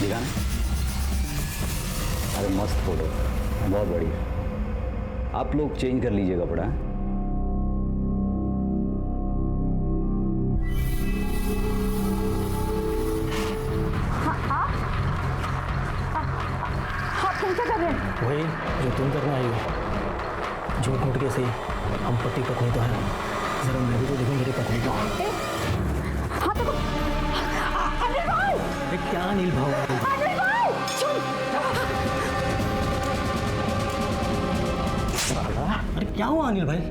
दिखा ना। अरे मस्त फोटो, बहुत बढ़िया। आप लोग चेंज कर लीजिए कपड़ा। हाँ, तुम क्या कर रहे हैं? वही जो तुम करने आई हो। झूठ मूठ के सही, हम पति पत्नी तो हैं। जरा मैं भी तो देखूं मेरी पत्नी को। हाँ तो अनिल भाई! अरे क्या अनिल भाई? अनिल भाई! सुन! अरे क्या हुआ अनिल भाई?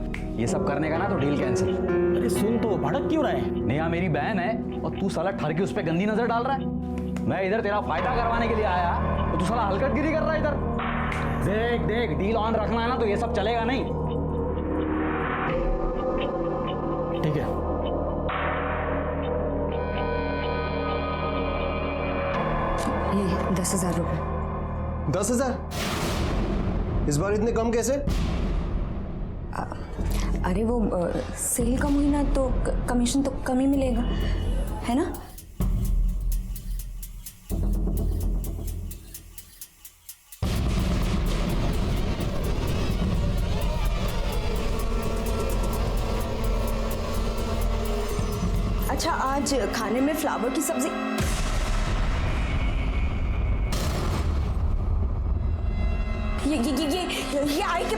ये सब करने का ना तो डील कैंसिल। अरे सुन तो, भड़क क्यों रहा है? नेहा मेरी बहन है और तू साला ठर के उस पर गंदी नजर डाल रहा है। मैं इधर तेरा फायदा करवाने के लिए आया तो तू साला हलकटगिरी कर रहा है इधर। देख देख, डील ऑन रखना है ना तो ये सब चलेगा नहीं। ठीक है। ये 10,000 रुपये। 10,000? इस बार इतने कम कैसे? अरे वो सेल कम हुई ना तो कमीशन तो कम ही मिलेगा, है ना? अच्छा, आज खाने में फ्लावर की सब्जी। ये आई के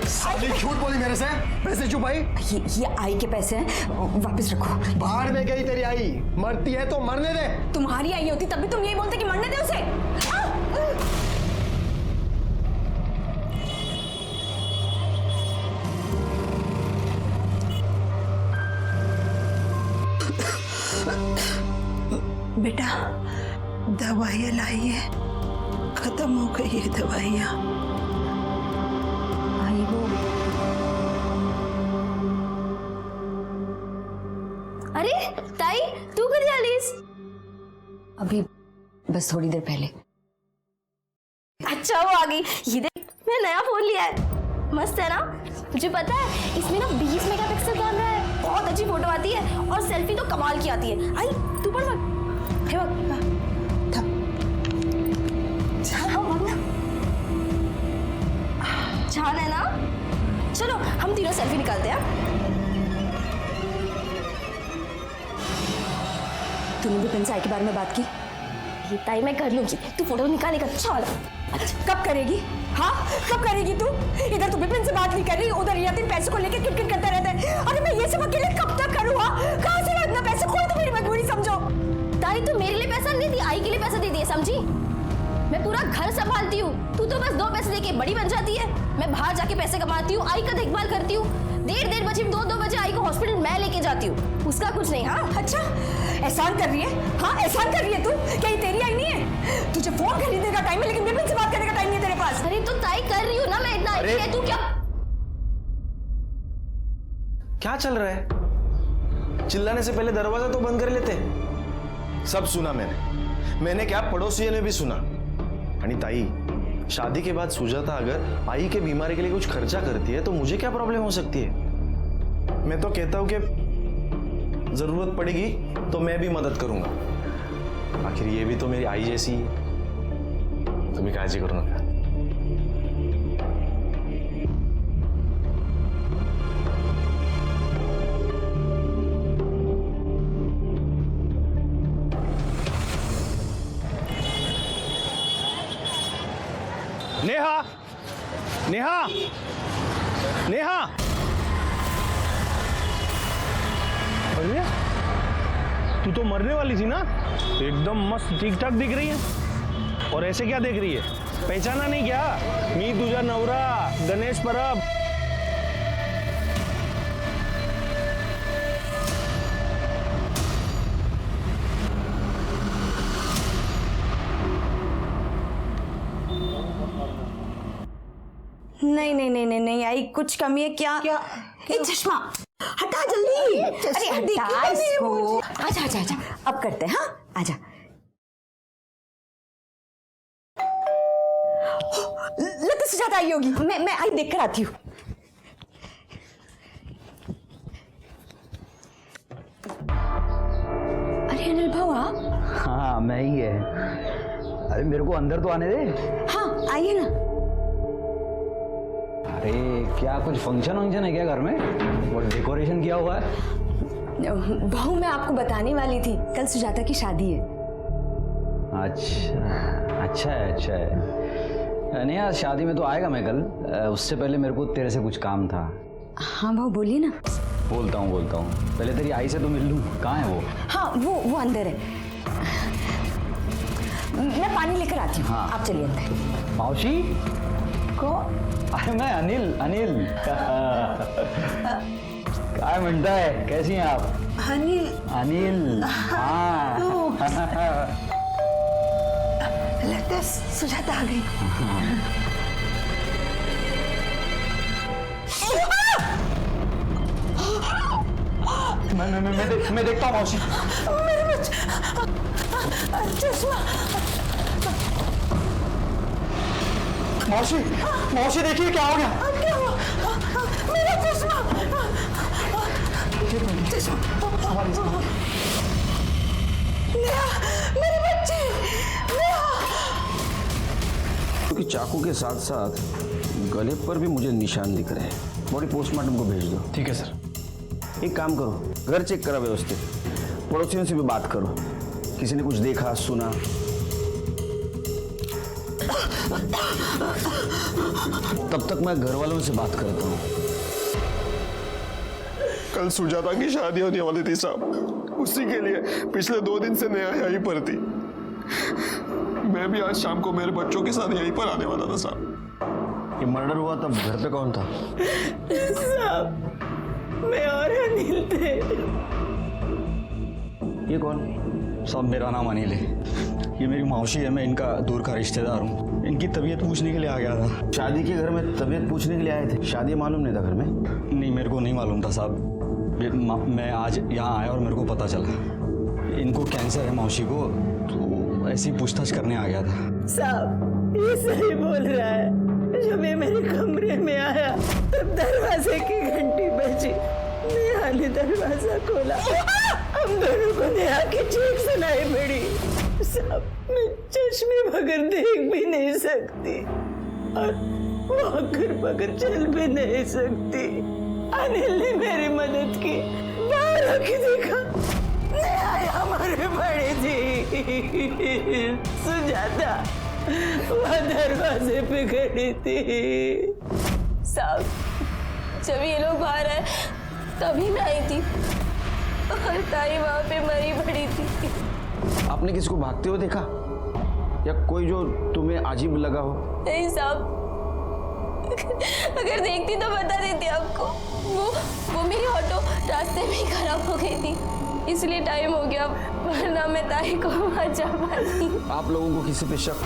झूठ बोली मेरे से। पैसे छुपाई? ये आई के पैसे हैं, वापस रखो। बाहर में गई तेरी आई, मरती है तो मरने दे। तुम्हारी आई होती तब भी तुम यही बोलते कि मरने दे उसे। बेटा, दवाइयाँ लाई है, खत्म हो गई है दवाइयाँ। आई वो। अरे ताई, तू कधी आलीस? अभी बस थोड़ी देर पहले। अच्छा, वो आ गई। ये देख, मैं नया फोन लिया है, मस्त है ना? मुझे पता है इसमें ना 20 मेगापिक्सल कैमरा है, बहुत अच्छी फोटो आती है और सेल्फी तो कमाल की आती है। आई तू पढ़ मत। हे बक, छान है ना? चलो हम तीनों सेल्फी निकालते हैं। तूने भी पिन से आई के बारे में बात की? ये ताई मैं कर लूंगी, तू फोटो निकालेगा। चल। कब करेगी? हाँ, कब करेगी तू? इधर तू विपिन से बात नहीं कर रही, उधर रियातिन पैसे को लेकर किटकिट करता रहता है। अरे मैं ये सब अकेले कब तक करूँ? कहाँ से इतना पैसे? कोई तो मेरी मजबूरी समझो। ताई तू मेरे लिए पैसा नहीं दी, आई के लिए पैसा दे दिए, समझी? मैं पूरा घर संभालती हूँ, तू तो बस 2 पैसे देके बड़ी बन जाती है। मैं बाहर जाके पैसे कमाती हूँ, आई का देखभाल करती हूँ। 1:30 बजे 2 बजे आई को हॉस्पिटल मैं लेके जाती हूँ, उसका कुछ नहीं। हाँ अच्छा, एहसान कर रही है? हाँ, एहसान कर रही है तू? क्या ये तेरी आई नहीं है? तुझे फोन खरीदने का टाइम है लेकिन विपिन से बात करने का टाइम नहीं है तेरे पास। अरे तो ताई कर रही हूँ ना मैं, इतना आई है, तू क्या चल रहा है? चिल्लाने से पहले दरवाजा तो बंद कर लेते। सब सुना मैंने क्या, पड़ोसियों ने भी सुना। आणि ताई, शादी के बाद सुजाता अगर आई के बीमारी के लिए कुछ खर्चा करती है तो मुझे क्या प्रॉब्लम हो सकती है? मैं तो कहता हूं कि जरूरत पड़ेगी तो मैं भी मदद करूंगा। आखिर ये भी तो मेरी आई जैसी है। तुम्हें काळजी करू नका। नेहा, नेहा, नेहा, अरे तू तो मरने वाली थी ना? एकदम मस्त ठीक ठाक दिख रही है। और ऐसे क्या देख रही है? पहचाना नहीं क्या? मी तुझा नवरा गणेश परब। नहीं नहीं नहीं नहीं नहीं आई, कुछ कमी है क्या? क्या? ये चश्मा हटा जल्दी। अरे हटा इसको। आजा आजा आजा, अब करते हैं। हाँ आजा। लगता सुजाता आई होगी, मैं आई देख कर आती हूँ। अरे अनिल भाऊ आप? हाँ मैं ही है। अरे मेरे को अंदर तो आने दे। हाँ आइए ना। अरे क्या कुछ फंक्शन है क्या घर में? और डेकोरेशन किया हुआ है? बहू मैं आपको बताने वाली थी, कल सुजाता की शादी है। अच्छा है। नहीं यार, शादी में तो आएगा मैं कल। उससे पहले मेरे को तेरे से कुछ काम था। हाँ बहू बोलिए ना। बोलता हूँ। पहले तेरी आई से तो मिल लूँ। कहाँ है वो? हाँ वो अंदर है। मैं पानी लेकर आती हूँ। हाँ। आप चलिए अंदर। मौसी को अरे मैं अनिल क्या मिलता है? कैसी हैं आप? अनिल हाँ। लगता है सुजाता आ गई। मैं देखता हूँ मौसी। मेरे बच्चे चश्मा। मौसी देखिए क्या हो गया? क्या हुआ? मेरा चश्मा। नेहा, मेरे बच्चे। नेहा। क्योंकि चाकू के साथ साथ गले पर भी मुझे निशान दिख रहे हैं। बॉडी पोस्टमार्टम को भेज दो। ठीक है सर। एक काम करो, घर चेक करा व्यवस्थित, पड़ोसियों से भी बात करो, किसी ने कुछ देखा सुना। तब तक मैं घर वालों से बात करता हूँ। कल सुजाता की शादी होने वाली थी साहब, उसी के लिए पिछले 2 दिन से नेहा यहीं पर थी। मैं भी आज शाम को मेरे बच्चों के साथ यहीं पर आने वाला था साहब। ये मर्डर हुआ तब घर पे कौन था? साहब मैं और अनिल थे। ये कौन? सब मेरा नाम अनिल है। ये मेरी मौसी है, मैं इनका दूर का रिश्तेदार हूँ। इनकी तबीयत पूछने के लिए आ गया था। शादी के घर में तबीयत पूछने के लिए आए थे? शादी मालूम नहीं था घर में? नहीं, मेरे को नहीं मालूम था साहब। मैं आज यहाँ आया और मेरे को पता चला इनको कैंसर है मौसी को, तो ऐसी पूछताछ करने आ गया था। साहब ये सही बोल रहा है। जब ये मेरे कमरे में आया तब दरवाजे की घंटी बजी। नेहा ने दरवाजा खोला, हम दोनों को नेहा की चीख सुनाई पड़ी। साहब मैं चश्मे बगैर देख भी नहीं सकती और वॉकर बगैर चल भी नहीं सकती। अनिल ने मेरी मदद की, बाहर आके देखा नेहा हमारे बड़ी थी। सुजाता वह दरवाजे पे खड़ी थी। साहब जब ये लोग बाहर आए तभी मैं आई थी और ताई वहां पे मरी पड़ी थी। आपने किसको भागते हुए देखा या कोई जो तुम्हें अजीब लगा हो? नहीं साहब, अगर देखती तो बता देती आपको। वो मेरी ऑटो रास्ते में ही खराब हो गई थी, इसलिए टाइम हो गया, वरना मैं ताई को बचा पाती। आप लोगों को किसी पे शक?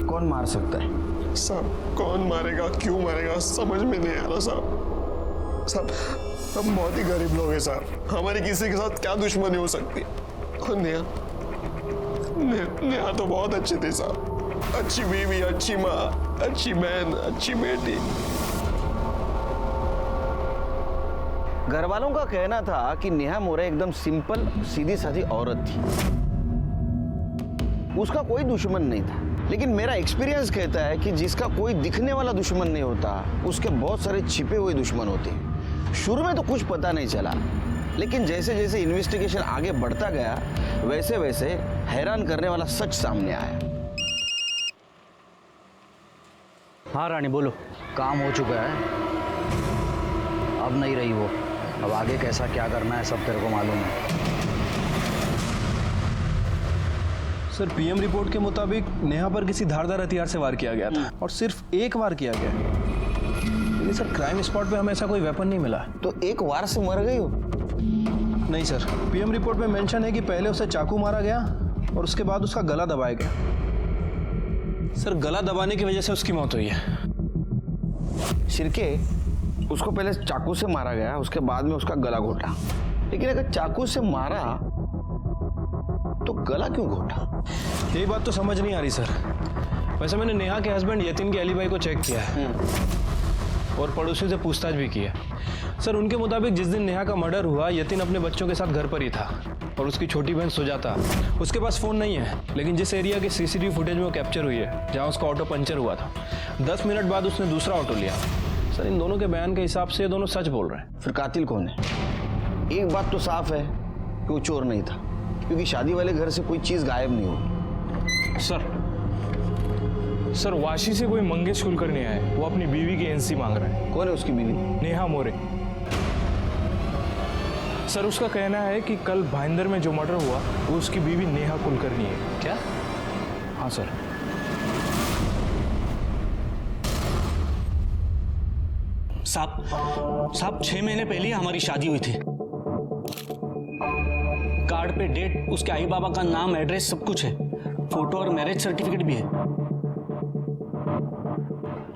कौन मार सकता है? साहब कौन मारेगा, क्यों मारेगा, समझ में नहीं आ रहा साहब। हम बहुत ही गरीब लोग हैं साहब, हमारी किसी के साथ क्या दुश्मनी हो सकती है। और नेहा तो बहुत अच्छी थी साहब, अच्छी बीवी, अच्छी माँ, अच्छी बहन, अच्छी बेटी। घर वालों का कहना था कि नेहा मोरे एकदम सिंपल सीधी सादी औरत थी, उसका कोई दुश्मन नहीं था। लेकिन मेरा एक्सपीरियंस कहता है कि जिसका कोई दिखने वाला दुश्मन नहीं होता, उसके बहुत सारे छिपे हुए दुश्मन होते हैं। शुरू में तो कुछ पता नहीं चला, लेकिन जैसे जैसे इन्वेस्टिगेशन आगे बढ़ता गया वैसे वैसे हैरान करने वाला सच सामने आया। हाँ रानी बोलो। काम हो चुका है, अब नहीं रही वो। अब आगे कैसा क्या करना है सब तेरे को मालूम है। सर पीएम रिपोर्ट के मुताबिक नेहा पर किसी धारदार हथियार से वार किया गया था और सिर्फ एक वार किया गया। लेकिन सर क्राइम स्पॉट पे हमें ऐसा कोई वेपन नहीं मिला। तो एक वार से मर गई हो? नहीं सर, पीएम रिपोर्ट में मेंशन है कि पहले उसे चाकू मारा गया और उसके बाद उसका गला दबाया गया। सर गला दबाने की वजह से उसकी मौत हुई है। शिरके, उसको पहले चाकू से मारा गया, उसके बाद में उसका गला घोटा। लेकिन अगर चाकू से मारा तो गला क्यों घोटा? यही बात तो समझ नहीं आ रही सर। वैसे मैंने नेहा के हस्बैंड यतिन के एलिबाई को चेक किया है। और पड़ोसियों से पूछताछ भी की है। सर उनके मुताबिक जिस दिन नेहा का मर्डर हुआ यतिन अपने बच्चों के साथ घर पर ही था और उसकी छोटी बहन सुजाता, उसके पास फ़ोन नहीं है, लेकिन जिस एरिया के सीसीटीवी फुटेज में वो कैप्चर हुई है जहाँ उसका ऑटो पंचर हुआ था, 10 मिनट बाद उसने दूसरा ऑटो लिया। सर इन दोनों के बयान के हिसाब से ये दोनों सच बोल रहे हैं। फिर कातिल कौन है? एक बात तो साफ है कि वो चोर नहीं था, क्योंकि शादी वाले घर से कोई चीज गायब नहीं हुई। सर वाशी से कोई मंगेश कुलकर्णी आया है, वो अपनी बीवी की एनसी मांग रहा है। कौन है उसकी बीवी? नेहा मोरे। सर उसका कहना है कि कल भाईंदर में जो मर्डर हुआ वो उसकी बीवी नेहा कुलकर्णी है। क्या? हाँ सर। साहब 6 महीने पहले ही हमारी शादी हुई थी। कार्ड पे डेट, उसके आई बाबा का नाम, एड्रेस सब कुछ है, फोटो और मैरिज सर्टिफिकेट भी है।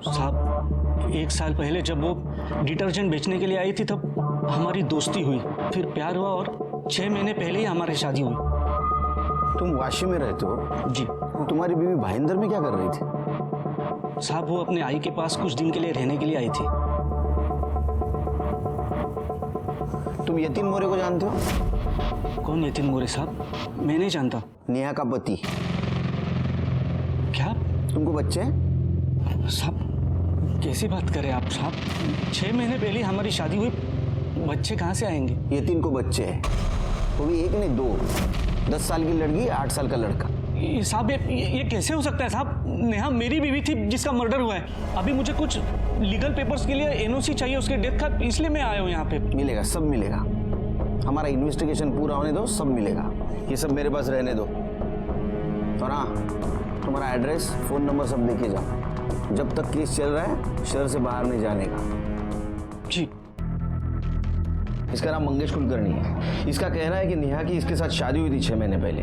साहब 1 साल पहले जब वो डिटर्जेंट बेचने के लिए आई थी तब हमारी दोस्ती हुई, फिर प्यार हुआ और 6 महीने पहले ही हमारी शादी हुई। तुम वाशी में रहते हो? जी। तुम्हारी बीवी भाईंदर में क्या कर रही थी? साहब वो अपने आई के पास कुछ दिन के लिए रहने के लिए आई थी। तुम यतिन मोरे को जानते हो? कौन यतिन मोरे साहब? मैं नहीं जानता। नेहा का पति। क्या? तुमको बच्चे हैं? साहब कैसी बात करें आप साहब? 6 महीने पहले हमारी शादी हुई, बच्चे कहाँ से आएंगे? यतिन को बच्चे हैं, वो भी एक नहीं 2। 10 साल की लड़की, 8 साल का लड़का। साहब ये कैसे हो सकता है साहब? नेहा मेरी बीवी थी जिसका मर्डर हुआ है। अभी मुझे कुछ लीगल पेपर्स के लिए एनओसी चाहिए उसके डेथ का, इसलिए मैं आया हूँ यहाँ पे। मिलेगा, सब मिलेगा। हमारा इन्वेस्टिगेशन पूरा होने दो, सब मिलेगा। ये सब मेरे पास रहने दो। और हाँ, तुम्हारा एड्रेस, फोन नंबर सब लेके जाओ। जब तक केस चल रहा है शहर से बाहर नहीं जाने का। जी। इसका नाम मंगेश कुलकर्णी है। इसका कहना है कि नेहा की इसके साथ शादी हुई थी 6 महीने पहले।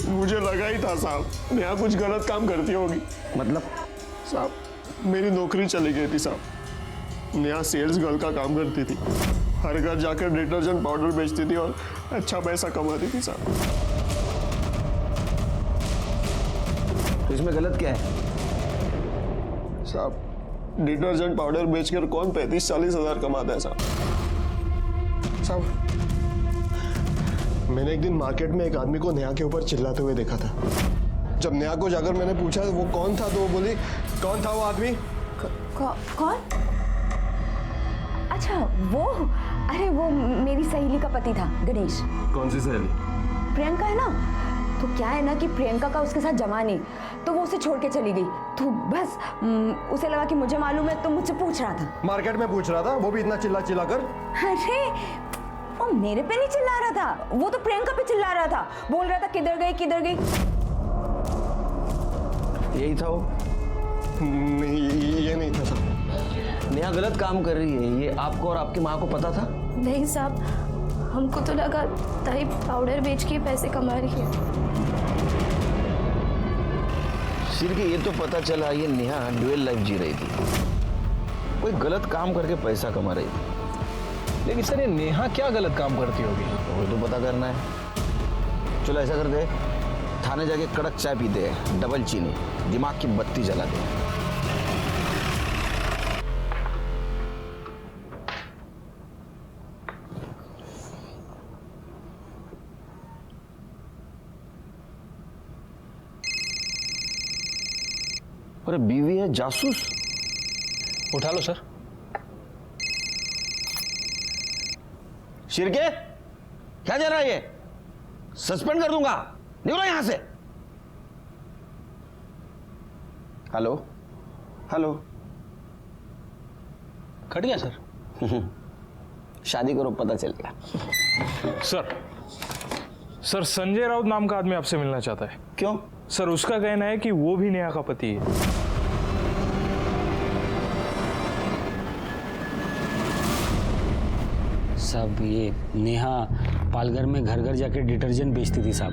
मुझे लगा ही था साहब नेहा कुछ गलत काम करती होगी। मतलब? साहब मेरी नौकरी चली गई थी साहब। नेहा सेल्स गर्ल का काम करती थी, हर घर जाकर डिटर्जेंट पाउडर बेचती थी और अच्छा पैसा कमाती थी साहब। तो इसमें गलत क्या है? साहब डिटर्जेंट पाउडर बेचकर कौन 35-40 हजार कमाता है साहब? साहब मैंने एक दिन मार्केट में एक आदमी को नेहा के ऊपर चिल्लाते हुए देखा था। जब नेहा को जाकर मैंने पूछा वो कौन था तो वो बोली, कौन था वो आदमी? कौन? अच्छा वो, अरे वो मेरी सहेली का पति था, गणेश। कौन सी सहेली? प्रियंका है ना, तो क्या है ना कि प्रियंका का उसके साथ जमा नहीं, तो वो उसे छोड़ के चली गई। तो बस उसे लगा कि मुझे मालूम है, तो मुझसे पूछ रहा था। मार्केट में पूछ रहा था, वो भी इतना चिल्ला कर? अरे वो मेरे पे नहीं चिल्ला रहा था, वो तो प्रियंका पे चिल्ला रहा था, बोल रहा था किधर गई किधर गई। यही था वो? नहीं ये नहीं था सर। नेहा गलत काम कर रही है, ये आपको और आपकी माँ को पता था? नहीं साहब, हमको तो लगा ताई पाउडर बेच के पैसे कमा रही है। सिर के ये तो पता चला ये नेहा ड्यूअल लाइफ जी रही थी, कोई गलत काम करके पैसा कमा रही थी। लेकिन सर ये नेहा क्या गलत काम करती होगी? वो तो पता करना है। चलो ऐसा करते हैं, थाने जाके कड़क चाय पीते हैं, डबल चीनी, दिमाग की बत्ती जलाते हैं। अरे बीवी है जासूस। उठा लो सर। शिरके क्या चल रहा है? ये सस्पेंड कर दूंगा, निकलो यहां से। Hello hello. कट गया सर। शादी करो, पता चल गया। सर संजय राउत नाम का आदमी आपसे मिलना चाहता है। क्यों? सर उसका कहना है कि वो भी नेहा का पति है। साहब ये नेहा पालघर में घर घर जाके डिटर्जेंट बेचती थी साहब,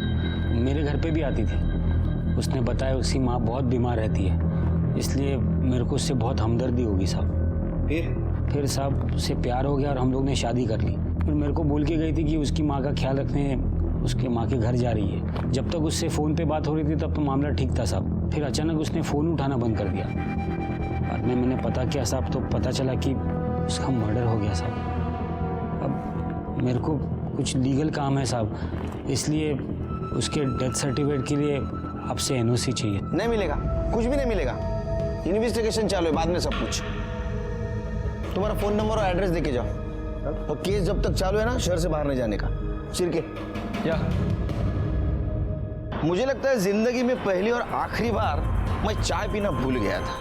मेरे घर पे भी आती थी। उसने बताया उसकी माँ बहुत बीमार रहती है, इसलिए मेरे को उससे बहुत हमदर्दी होगी साहब। फिर साहब उससे प्यार हो गया और हम लोग ने शादी कर ली। फिर मेरे को बोल के गई थी कि उसकी माँ का ख्याल रखने उसके माँ के घर जा रही है। जब तक उससे फ़ोन पे बात हो रही थी तब तो मामला ठीक था साहब। फिर अचानक उसने फ़ोन उठाना बंद कर दिया। बाद में मैंने पता किया साहब, तो पता चला कि उसका मर्डर हो गया साहब। अब मेरे को कुछ लीगल काम है साहब, इसलिए उसके डेथ सर्टिफिकेट के लिए आपसे एनओसी चाहिए। नहीं मिलेगा, कुछ भी नहीं मिलेगा। इन्वेस्टिगेशन चालू है, बाद में सब कुछ। तुम्हारा फोन नंबर और एड्रेस देके जाओ, और केस जब तक चालू है ना, शहर से बाहर नहीं जाने का। चिरके या मुझे लगता है जिंदगी में पहली और आखिरी बार मैं चाय पीना भूल गया था,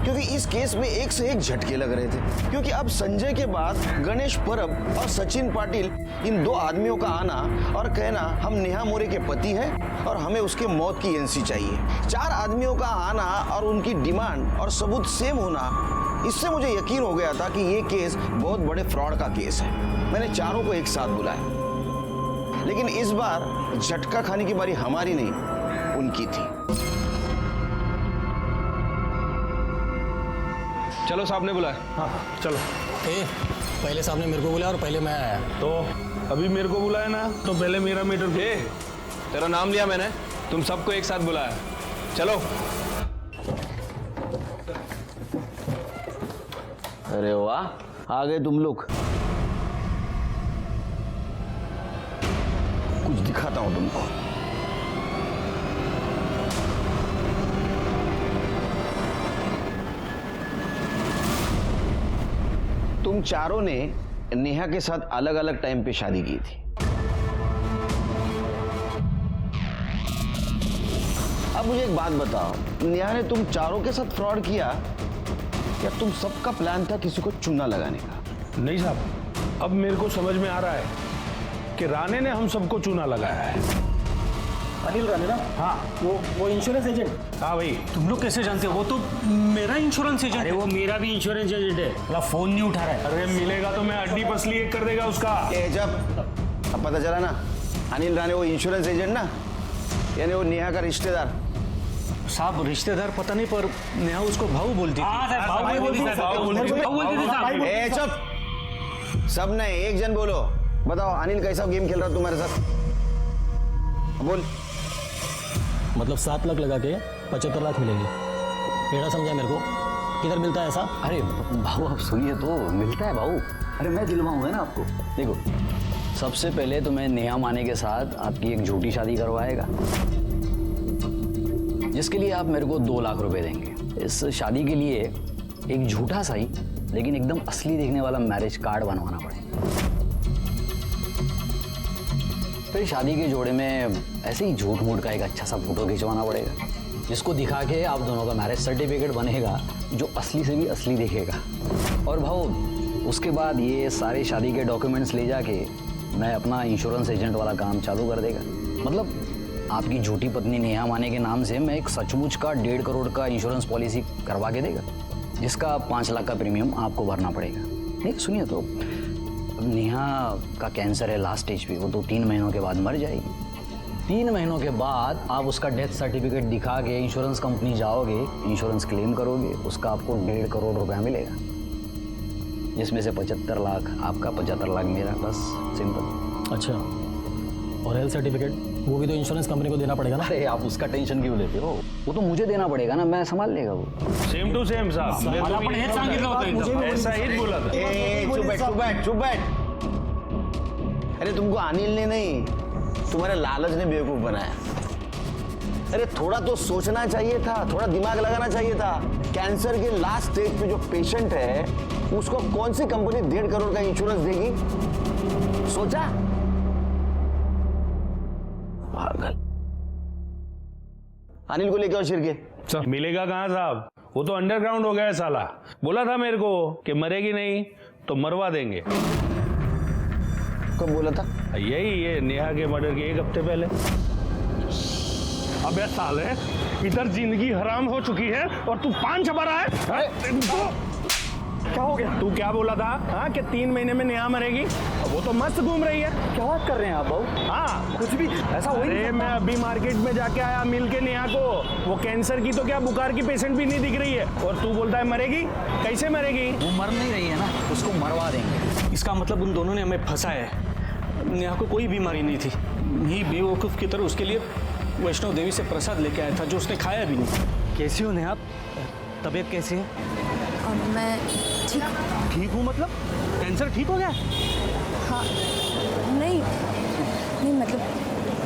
क्योंकि इस केस में एक से एक झटके लग रहे थे। क्योंकि अब संजय के बाद गणेश परब और सचिन पाटिल, इन दो आदमियों का आना और कहना हम नेहा मोरे के पति हैं और हमें उसके मौत की एनसी चाहिए। 4 आदमियों का आना और उनकी डिमांड और सबूत सेम होना, इससे मुझे यकीन हो गया था कि ये केस बहुत बड़े फ्रॉड का केस है। मैंने चारों को एक साथ बुलाया, लेकिन इस बार झटका खाने की बारी हमारी नहीं, उनकी थी। चलो, साहब ने बुलाया। हाँ चलो। पहले साहब ने मेरे को बुलाया और पहले मैं आया। तो अभी मेरे को बुलाया ना, तो पहले मेरा मीटर। तेरा नाम लिया मैंने, तुम सबको एक साथ बुलाया। चलो। अरे वाह, आ गए तुम लोग। कुछ दिखाता हूं तुमको। तुम चारों ने नेहा के साथ अलग अलग टाइम पे शादी की थी। अब मुझे एक बात बताओ, नेहा ने तुम चारों के साथ फ्रॉड किया या तुम सबका प्लान था किसी को चूना लगाने का? नहीं साहब, अब मेरे को समझ में आ रहा है कि राणे ने हम सबको चूना लगाया है। अनिल राणे ना? हाँ, वो इंश्योरेंस एजेंट। हाँ भाई। तुम लोग कैसे जानते हो? वो तो मेरा इंश्योरेंस एजेंट। अरे वो मेरा भी इंश्योरेंस एजेंट है, मतलब फ़ोन नहीं उठा रहा है। अरे मिलेगा तो मैं हड्डी पसली एक कर देगा उसका। जब अब पता चला ना, अनिल राणे वो इंश्योरेंस एजेंट ना, यानी वो नेहा का रिश्तेदार। साहब रिश्तेदार पता नहीं, पर नेहा उसको भाऊ बोलती थी। हाँ साहब, भाऊ बोलती थी साहब। ए चुप, सब ने एक जन बोलो। बताओ अनिल कैसा गेम खेल रहा तुम्हारे साथ? बोल। मतलब 7 लाख लगा के 75 लाख मिलेंगे। टेढ़ा समझा मेरे को? किधर मिलता है ऐसा? अरे भाऊ आप सुनिए तो, मिलता है भाऊ। अरे मैं दिलवाऊंगा ना आपको। देखो, सबसे पहले तो मैं नेहा माने के साथ आपकी एक झूठी शादी करवाएगा, जिसके लिए आप मेरे को 2 लाख रुपए देंगे। इस शादी के लिए एक झूठा सही लेकिन एकदम असली दिखने वाला मैरिज कार्ड बनवाना पड़ेगा। फिर शादी के जोड़े में ऐसे ही झूठ मूठ का एक अच्छा सा फोटो खिंचवाना पड़ेगा, जिसको दिखा के आप दोनों का मैरिज सर्टिफिकेट बनेगा, जो असली से भी असली दिखेगा। और भाऊ उसके बाद ये सारे शादी के डॉक्यूमेंट्स ले जाके मैं अपना इंश्योरेंस एजेंट वाला काम चालू कर देगा। मतलब आपकी झूठी पत्नी नेहा माने के नाम से मैं एक सचमुच का 1.5 करोड़ का इंश्योरेंस पॉलिसी करवा के देगा, जिसका 5 लाख का प्रीमियम आपको भरना पड़ेगा। नहीं सुनिए तो, नेहा का कैंसर है लास्ट स्टेज पे, वो तो 3 महीनों के बाद मर जाएगी। 3 महीनों के बाद आप उसका डेथ सर्टिफिकेट दिखा के इंश्योरेंस कंपनी जाओगे, इंश्योरेंस क्लेम करोगे, उसका आपको 1.5 करोड़ रुपया मिलेगा, जिसमें से 75 लाख आपका, 75 लाख मेरा, बस सिंपल। अच्छा, और हेल्थ सर्टिफिकेट वो भी तो इंश्योरेंस कंपनी को देना पड़ेगा ना? अरे आप उसका टेंशन क्यों लेते हो? वो तो मुझे देना पड़ेगा ना, मैं संभाल लेगा वो। सेम टू सेम साहब, ऐसा ही बोला था। चुप बैठ। अरे तुमको अनिल ने नहीं, तुम्हारे लालच ने बेवकूफ बनाया। अरे थोड़ा तो सोचना चाहिए था, थोड़ा दिमाग लगाना चाहिए था। कैंसर के लास्ट स्टेज पे जो पेशेंट है, उसको कौन सी कंपनी 1.5 करोड़ का इंश्योरेंस देगी? सोचा? पागल। अनिल को लेके आओ शिरके। मिलेगा कहाँ साहब, वो तो अंडरग्राउंड हो गया है साला। बोला था मेरे को कि मरेगी नहीं तो मरवा देंगे। कब बोला था? यही ये नेहा के मर्डर के 1 हफ्ते पहले। अबे साले, इधर जिंदगी हराम हो चुकी है और तू पान छपा रहा है। क्या हो गया? तू क्या बोला था? हाँ, कि 3 महीने में नेहा मरेगी, वो तो मस्त घूम रही है। क्या बात कर रहे हैं आप भाऊ? हाँ, कुछ भी ऐसा हो ही नहीं अरे सकता। मैं अभी मार्केट में जाके आया, मिल के नेहा को। वो कैंसर की तो क्या, बुखार की पेशेंट भी नहीं दिख रही है, और तू बोलता है मरेगी। कैसे मरेगी? वो मर नहीं रही है ना, उसको मरवा देंगे। इसका मतलब उन दोनों ने हमें फंसाया है। नेहा को कोई बीमारी नहीं थी। नहीं बेवकूफ़ की तरह उसके लिए वैष्णव देवी से प्रसाद लेके आया था जो उसने खाया भी नहीं। कैसी हो नेहा? तबीयत कैसी है? और मैं ठीक। ठीक हूँ मतलब? कैंसर ठीक हो गया? हाँ नहीं नहीं, मतलब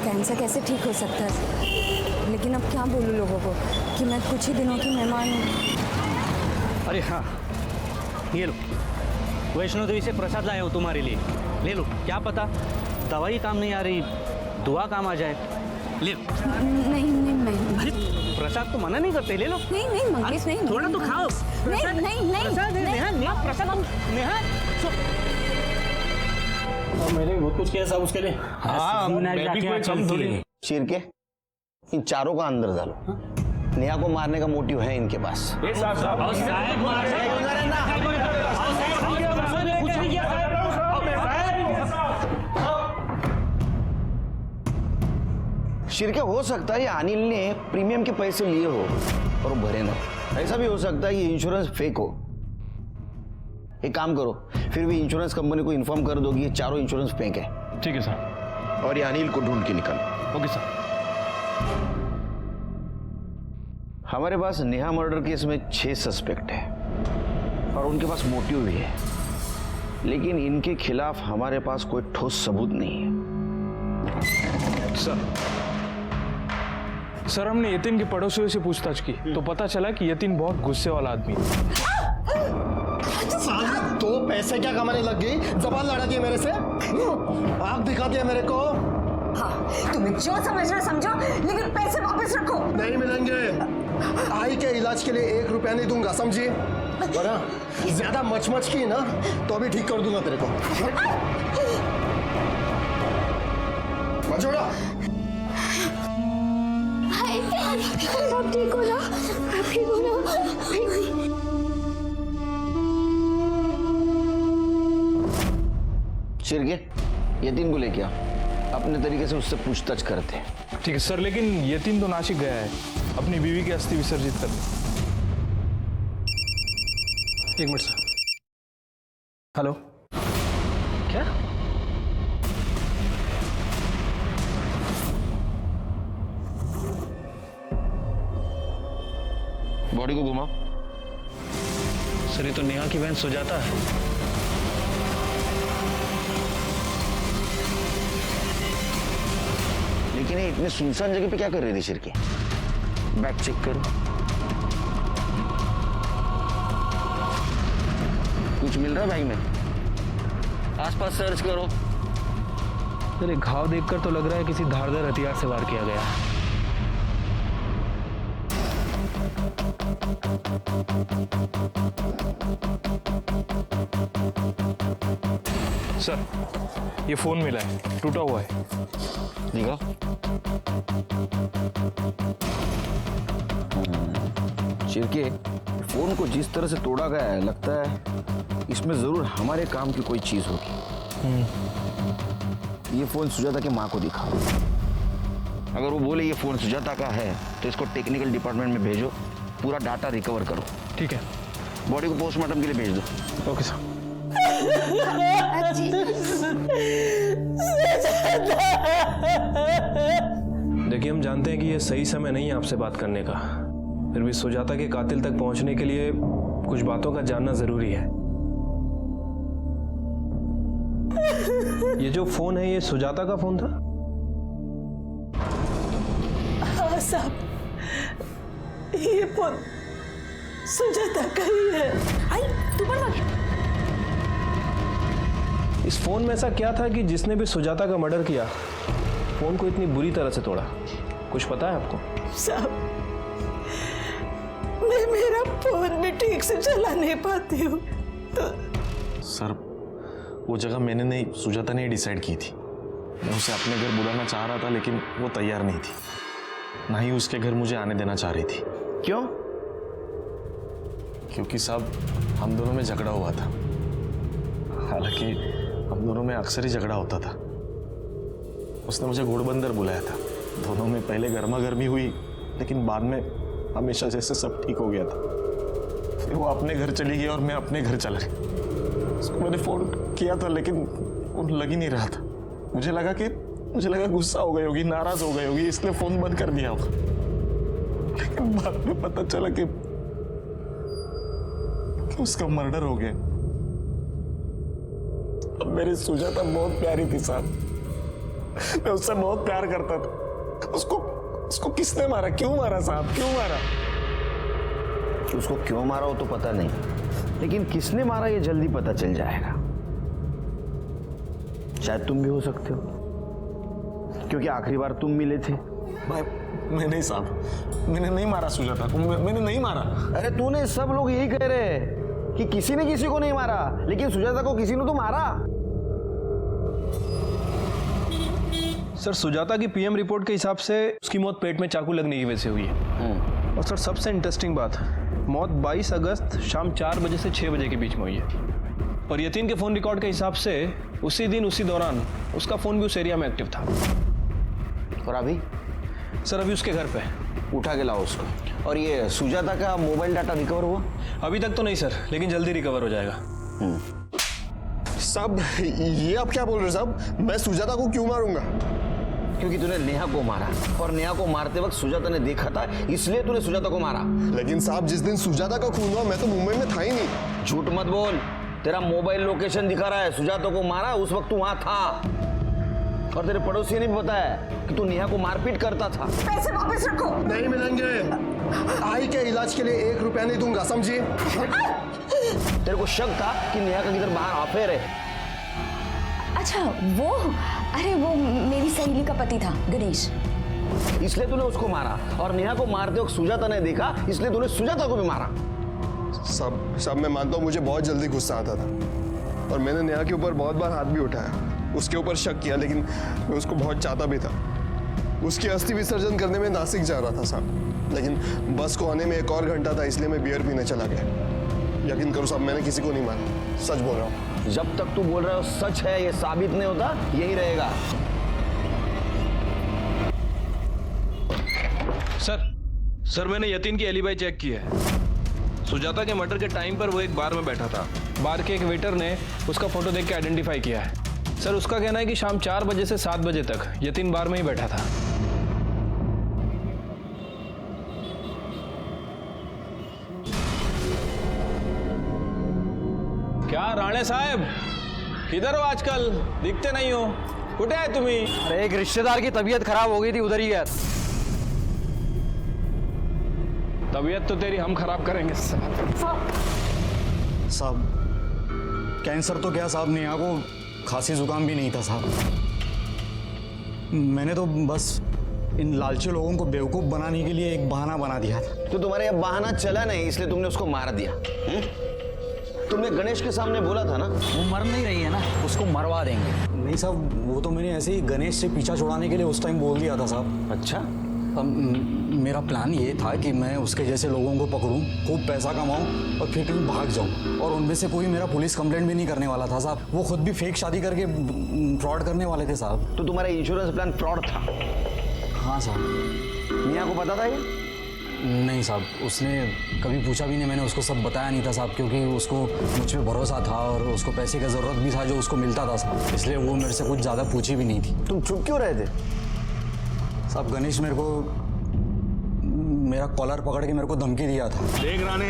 कैंसर कैसे ठीक हो सकता है, लेकिन अब क्या बोलूँ लोगों को कि मैं कुछ ही दिनों की मेहमान हूँ। अरे हाँ, ये लो, वैष्णो देवी से प्रसाद लाया हूँ तुम्हारे लिए, ले लो। क्या पता दवाई काम नहीं आ रही, दुआ काम आ जाए। ले लो। नहीं नहीं नहीं, अरे प्रसाद तो मना नहीं करते, ले लो। नहीं नहीं मंगेश, नहीं थोड़ा तो खाओ। नहीं नहीं नहीं प्रसाद है, नेहा, नेहा, प्रसाद, नेहा। मैंने बहुत कुछ किया साहब उसके लिए। हाँ, मैं भी कोई कम थोड़ी। चीर के इन चारों का अंदर डालो। नेहा को मारने का मोटिव है इनके पास। शिरके हो सकता है ये अनिल ने प्रीमियम के पैसे लिए हो और वो भरे ना। ऐसा भी हो सकता है ये इंश्योरेंस फेक हो। एक काम करो, फिर भी इंश्योरेंस कंपनी को इन्फॉर्म कर दो कि ये चारों इंश्योरेंस फेक है। ठीक है सर। और ये अनिल को ढूंढ के निकालो। Okay sir. हमारे पास नेहा मर्डर केस में 6 सस्पेक्ट है और उनके पास मोटिव भी है, लेकिन इनके खिलाफ हमारे पास कोई ठोस सबूत नहीं है। सर हमने यतीन के पड़ोसियों से पूछताछ की तो पता चला कि यतीन बहुत गुस्से वाला आदमी है। तो पैसे क्या कमाने लग गई? जबान लड़ा दी मेरे से, आंख दिखा दिया मेरे को। हाँ तुम्हें जो समझना समझो, लेकिन पैसे वापस रखो। नहीं मिलेंगे। आई के इलाज के लिए 1 रुपया नहीं दूंगा, समझी? बड़ा ज्यादा मच की ना तो अभी ठीक कर दूंगा तेरे को। मजोड़ा आप ठीक हो ना? आप ठीक हो ना? शिरके यतीन को लेके आ, अपने तरीके से उससे पूछताछ करते हैं। ठीक है सर, लेकिन यतीन तो नासिक गया है अपनी बीवी की अस्थि विसर्जित करने। 1 मिनट सर। हेलो, क्या? बॉडी को घुमाओ। सर ये तो नेहा की बहन सुजाता है। लेकिन ये इतने सुनसान जगह पे क्या कर रही थी शिरके? बैग चेक करो। कुछ मिल रहा है बैग में? आसपास सर्च करो। सर घाव देखकर तो लग रहा है किसी धारदार हथियार से वार किया गया है। सर ये फोन मिला है, टूटा हुआ है। दिखा। शिरके फोन को जिस तरह से तोड़ा गया है, लगता है इसमें जरूर हमारे काम की कोई चीज होगी। ये फोन सुजाता की माँ को दिखाओ। अगर वो बोले ये फोन सुजाता का है तो इसको टेक्निकल डिपार्टमेंट में भेजो, पूरा डाटा रिकवर करो। ठीक है। बॉडी को पोस्टमार्टम के लिए भेज दो। Okay sir. देखिए हम जानते हैं कि ये सही समय नहीं है आपसे बात करने का, फिर भी सुजाता के कातिल तक पहुंचने के लिए कुछ बातों का जानना जरूरी है। ये जो फोन है ये सुजाता का फोन था? हाँ साहब, ये फोन सुजाता का ही है। आई तू पर मत। इस फोन में ऐसा क्या था कि जिसने भी सुजाता का मर्डर किया फोन को इतनी बुरी तरह से तोड़ा? कुछ पता है आपको? साहब मैं मेरा फोन भी ठीक से चला नहीं पाती हूँ तो। सर वो जगह मैंने नहीं, सुजाता ने डिसाइड की थी। मैं उसे अपने घर बुलाना चाह रहा था लेकिन वो तैयार नहीं थी, ना ही उसके घर मुझे आने देना चाह रही थी। क्यों? क्योंकि साहब हम दोनों में झगड़ा हुआ था। हालांकि हम दोनों में अक्सर ही झगड़ा होता था। उसने मुझे घोड़बंदर बुलाया था। दोनों में पहले गर्मा गर्मी हुई, लेकिन बाद में हमेशा जैसे सब ठीक हो गया था। फिर वो अपने घर चली गई और मैं अपने घर चला गया। उसको मैंने फोन किया था लेकिन फोन लग ही नहीं रहा था। मुझे लगा कि मुझे लगा गुस्सा हो गई होगी, नाराज हो गई होगी, इसलिए फोन बंद कर दिया होगा। लेकिन बाद में पता चला कि उसका मर्डर हो गया। अब मेरी सुजाता बहुत प्यारी थी साहब, मैं उससे बहुत प्यार करता था। उसको किसने मारा, क्यों मारा साहब, क्यों मारा? उसको क्यों मारा हो तो पता नहीं, लेकिन किसने मारा ये जल्दी पता चल जाएगा। शायद तुम भी हो सकते हो, क्योंकि आखिरी बार तुम मिले थे। भाई मैं नहीं साहब, मैंने नहीं मारा सुजाता को, मैंने नहीं मारा। अरे तूने, सब लोग यही कह रहे हैं कि किसी ने किसी को नहीं मारा, लेकिन सुजाता को किसी ने तो मारा। सर सुजाता की पीएम रिपोर्ट के हिसाब से उसकी मौत पेट में चाकू लगने की वजह से हुई है। और सर सबसे इंटरेस्टिंग बात, मौत 22 अगस्त शाम 4 बजे से 6 बजे के बीच में हुई है। और यतीन के फोन रिकॉर्ड के हिसाब से उसी दिन उसी दौरान उसका फोन भी उस एरिया में एक्टिव था। और अभी? सर अभी उसके घर पे। उठा के लाओ उसको। और ये सुजाता का मोबाइल डाटा रिकवर हुआ? अभी तक तो नहीं सर, लेकिन जल्दी रिकवर हो जाएगा। साहब ये आप क्या बोल रहे हो साहब? मैं सुजाता को क्यों मारूंगा? क्योंकि तूने नेहा को मारा, और नेहा को मारते वक्त सुजाता ने देखा था, इसलिए तूने सुजाता को मारा। लेकिन साहब जिस दिन सुजाता का खून हुआ मैं तो मुंबई में था ही नहीं। झूठ मत बोल, तेरा मोबाइल लोकेशन दिखा रहा है, सुजाता को मारा उस वक्त तू वहां था। और तेरे पड़ोसी ने भी बताया कि तू नेहा को मारपीट करता था। पैसे वापस रखो। नहीं मिलेंगे। आई के इलाज के लिए 1 रुपया नहीं दूंगा, समझिए। तेरे को शक था कि नेहा का किधर बाहर अफेयर है? अच्छा वो, अरे वो मेरी सहेली का पति था, गणेश। इसलिए तूने उसको मारा, और नेहा को मारते वक्त सुजाता ने देखा, इसलिए तूने सुजाता को भी मारा। सब मैं मानता हूँ मुझे बहुत जल्दी गुस्सा आता था, और मैंने नेहा के ऊपर बहुत बार हाथ भी उठाया, उसके ऊपर शक किया, लेकिन मैं उसको बहुत चाहता भी था। उसकी अस्थि विसर्जन करने में नासिक जा रहा था साहब, लेकिन बस को आने में 1 और घंटा था, इसलिए मैं बियर पीने चला गया। यकीन करो साहब मैंने किसी को नहीं मारा, सच बोल रहा हूँ। जब तक तू बोल रहा हो सच है, ये साबित नहीं होता, यही रहेगा। सर मैंने यतीन की एलिबाई चेक की है। सुजाता के मर्डर के टाइम पर वो एक बार में बैठा था। बार के एक वेटर ने उसका फोटो देख के आइडेंटिफाई किया है। सर उसका कहना है कि शाम 4 बजे से 7 बजे तक यतीन बार में ही बैठा था। क्या राणे साहब, किधर हो आजकल? दिखते नहीं हो, कुठे आहे तुम्ही? अरे एक रिश्तेदार की तबीयत खराब हो गई थी, उधर ही है। तबीयत तो तेरी हम खराब करेंगे साहब। कैंसर तो क्या साहब, नेहा को खांसी जुकाम भी नहीं था साहब। मैंने तो बस इन लालची लोगों को बेवकूफ बनाने के लिए एक बहाना बना दिया था। तो तुम्हारे ये बहाना चला नहीं, इसलिए तुमने उसको मार दिया। तुमने गणेश के सामने बोला था ना, वो मर नहीं रही है ना, उसको मरवा देंगे। नहीं साहब, वो तो मैंने ऐसे ही गणेश से पीछा छुड़ाने के लिए उस टाइम बोल दिया था साहब। अच्छा, अब मेरा प्लान ये था कि मैं उसके जैसे लोगों को पकड़ूं, खूब पैसा कमाऊं और फिर कहीं भाग जाऊं। और उनमें से कोई मेरा पुलिस कंप्लेंट भी नहीं करने वाला था साहब। वो खुद भी फेक शादी करके फ्रॉड करने वाले थे साहब। तो तुम्हारा इंश्योरेंस प्लान फ्रॉड था? हाँ साहब। नेहा को पता था ये? नहीं साहब, उसने कभी पूछा भी नहीं, मैंने उसको सब बताया नहीं था साहब, क्योंकि उसको मुझ पर भरोसा था और उसको पैसे का ज़रूरत भी था जो उसको मिलता था साहब, इसलिए वो मेरे से कुछ ज़्यादा पूछी भी नहीं थी। तुम चुप क्यों रहे थे साहब? गणेश मेरे को मेरा कॉलर पकड़ के मेरे को धमकी दिया था। देख राणे,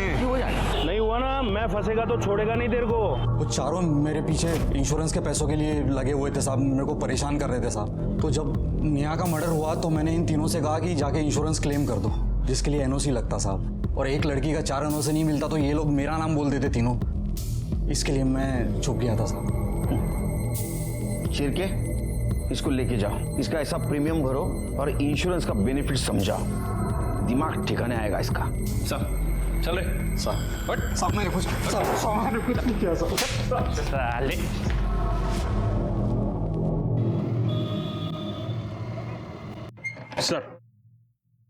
नहीं हुआ ना, मैं फंसेगा तो छोड़ेगा नहीं तेरे को। वो चारों मेरे पीछे इंश्योरेंस के पैसों के लिए लगे हुए थे साहब, मेरे को परेशान कर रहे थे साहब। तो जब नेहा का मर्डर हुआ तो मैंने इन तीनों से कहा कि जाके इंश्योरेंस क्लेम कर दो, जिसके लिए एनओसी लगता साहब। और एक लड़की का 4 एनओसी नहीं मिलता तो ये लोग मेरा नाम बोल देते तीनों, इसके लिए मैं छुप गया था साहब। चिरके, इसको लेके जाओ, इसका ऐसा प्रीमियम भरो और इंश्योरेंस का बेनिफिट समझाओ, दिमाग ठिकाने आएगा इसका। सर चल रहे साहब मेरे कुछ किया साले।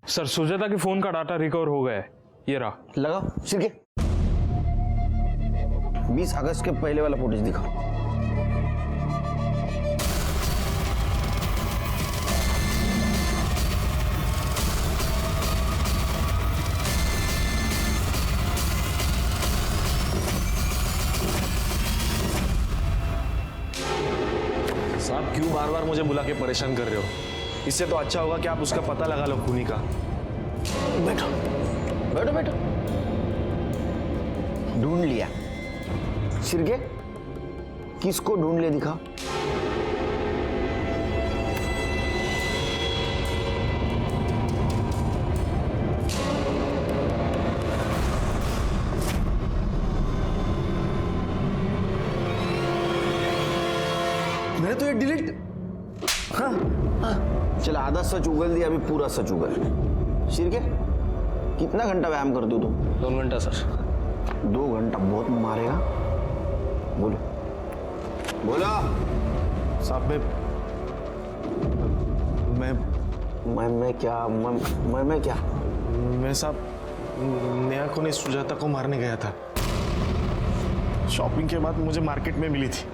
सर सुजाता के फोन का डाटा रिकवर हो गया है, ये रहा। लगाओ चिरके, 20 अगस्त के पहले वाला फुटेज दिखाओ। क्यों बार बार मुझे बुला के परेशान कर रहे हो? इससे तो अच्छा होगा कि आप उसका पता लगा लो खूनी का। बैठो बैठो बैठो। ढूंढ लिया? शिरके, किसको ढूंढ ले दिखा? मैंने तो ये डिलीट। हाँ चल, आधा सच उगल दिया, अभी पूरा सच उगल। शिरके, कितना घंटा व्यायाम करती हो तुम? 2 घंटा सर। 2 घंटा बहुत मारेगा। बोलो बोलो। साहब मैं क्या मैं क्या? मैं साहब नेहा को नहीं, सुजाता को मारने गया था। शॉपिंग के बाद मुझे मार्केट में मिली थी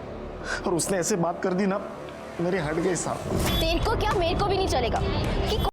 और उसने ऐसे बात कर दी ना, मेरे हट गए साहब। तेरे को क्या, मेरे को भी नहीं चलेगा कि